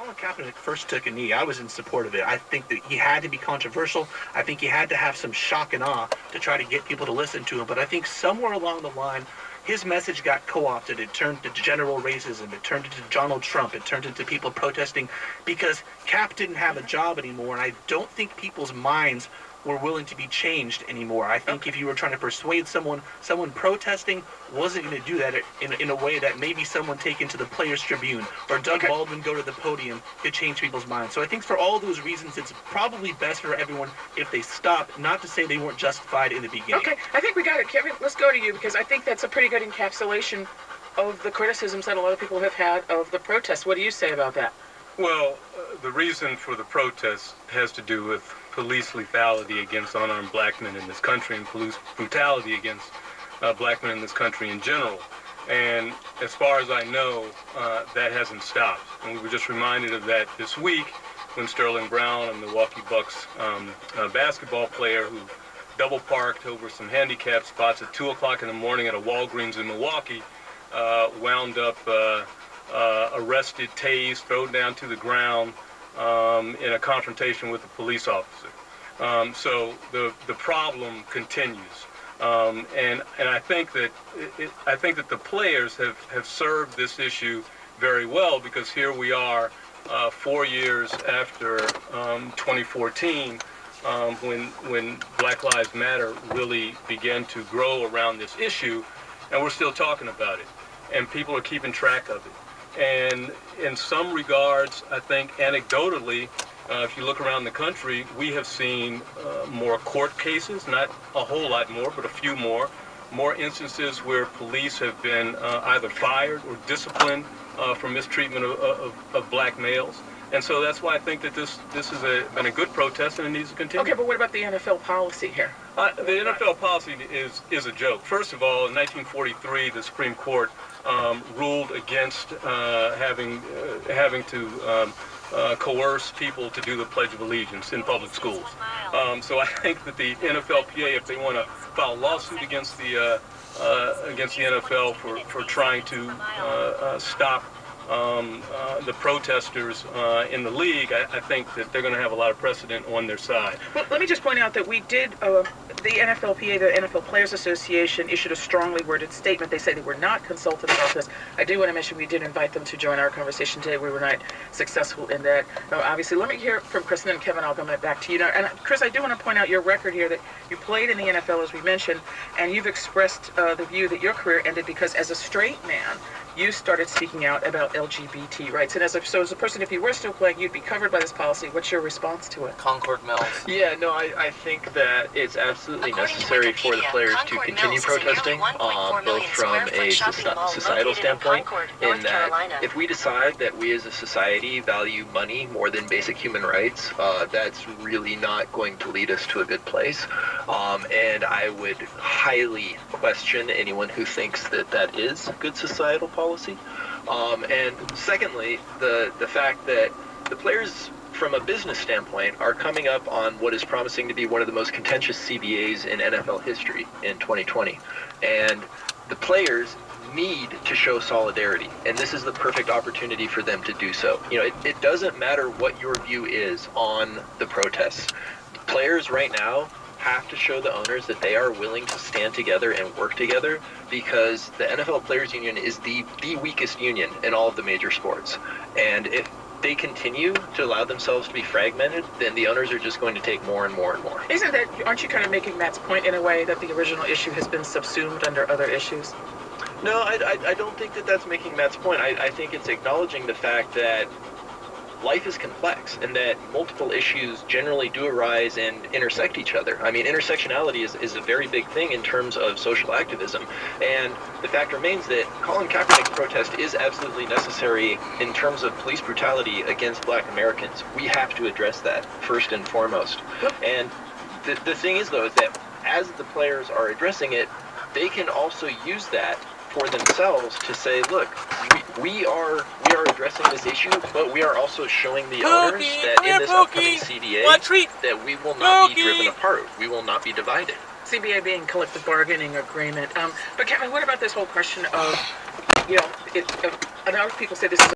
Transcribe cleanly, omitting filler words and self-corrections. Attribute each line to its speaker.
Speaker 1: Colin Kaepernick first took a knee, I was in support of it. I think that he had to be controversial. I think he had to have some shock and awe to try to get people to listen to him. But I think somewhere along the line, his message got co-opted. It turned into general racism. It turned into Donald Trump. It turned into people protesting because Cap didn't have a job anymore. And I don't think people's minds were willing to be changed anymore. I think if you were trying to persuade someone protesting wasn't going to do that in a way that maybe someone taken to the Players Tribune or Doug Baldwin go to the podium could change people's minds. So I think for all those reasons, it's probably best for everyone if they stop, not to say they weren't justified in the beginning.
Speaker 2: Okay, I think we got it. Kevin, let's go to you because I think that's a pretty good encapsulation of the criticisms that a lot of people have had of the protests. What do you say about that?
Speaker 3: Well, the reason for the protest has to do with police lethality against unarmed black men in this country and police brutality against black men in this country in general. And as far as I know, that hasn't stopped. And we were just reminded of that this week when Sterling Brown, a Milwaukee Bucks basketball player who double parked over some handicapped spots at 2 o'clock in the morning at a Walgreens in Milwaukee, wound up arrested, tased, thrown down to the ground in a confrontation with a police officer. So the problem continues, and I think that the players have served this issue very well because here we are 4 years after 2014 when Black Lives Matter really began to grow around this issue, and we're still talking about it, and people are keeping track of it. And in some regards, I think anecdotally, if you look around the country, we have seen more court cases, not a whole lot more, but a few more instances where police have been either fired or disciplined for mistreatment of black males. And so that's why I think that this has been a good protest and it needs to continue.
Speaker 2: Okay, but what about the NFL policy here?
Speaker 3: The NFL policy is a joke. First of all, in 1943, the Supreme Court ruled against having to coerce people to do the Pledge of Allegiance in public schools. So I think that the NFLPA, if they want to file a lawsuit against the NFL for trying to stop the protesters in the league, I think that they're going to have a lot of precedent on their side.
Speaker 2: Well, let me just point out that we did, the NFLPA, the NFL Players Association, issued a strongly worded statement. They say they were not consulted about this. I do want to mention we did invite them to join our conversation today. We were not successful in that. Now, obviously, let me hear from Chris, and then Kevin, I'll come back to you. Now, and Chris, I do want to point out your record here that you played in the NFL, as we mentioned, and you've expressed the view that your career ended because as a straight man, you started speaking out about LGBT rights. And as a person, if you were still playing, you'd be covered by this policy. What's your response to it?
Speaker 4: Concord Mills.
Speaker 5: Yeah, no, I think that it's absolutely necessary for the players to continue protesting, both from a societal standpoint, in that if we decide that we as a society value money more than basic human rights, that's really not going to lead us to a good place. And I would highly question anyone who thinks that that is good societal policy. And secondly, the fact that the players, from a business standpoint, are coming up on what is promising to be one of the most contentious CBAs in NFL history in 2020. And the players need to show solidarity, and this is the perfect opportunity for them to do so. You know, it doesn't matter what your view is on the protests. The players right now have to show the owners that they are willing to stand together and work together, because the NFL Players Union is the weakest union in all of the major sports. And if they continue to allow themselves to be fragmented, then the owners are just going to take more and more and more.
Speaker 2: Aren't you kind of making Matt's point in a way that the original issue has been subsumed under other issues?
Speaker 5: No, I don't think that that's making Matt's point. I think it's acknowledging the fact that life is complex and that multiple issues generally do arise and intersect each other. I mean, intersectionality is a very big thing in terms of social activism, and the fact remains that Colin Kaepernick's protest is absolutely necessary in terms of police brutality against black Americans. We have to address that first and foremost. And the thing is, though, is that as the players are addressing it, they can also use that for themselves to say, look, we are addressing this issue, but we are also showing the owners that in this upcoming CBA that we will not be driven apart. We will not be divided.
Speaker 2: CBA being collective bargaining agreement. But Kevin, what about this whole question of, a lot of people say this is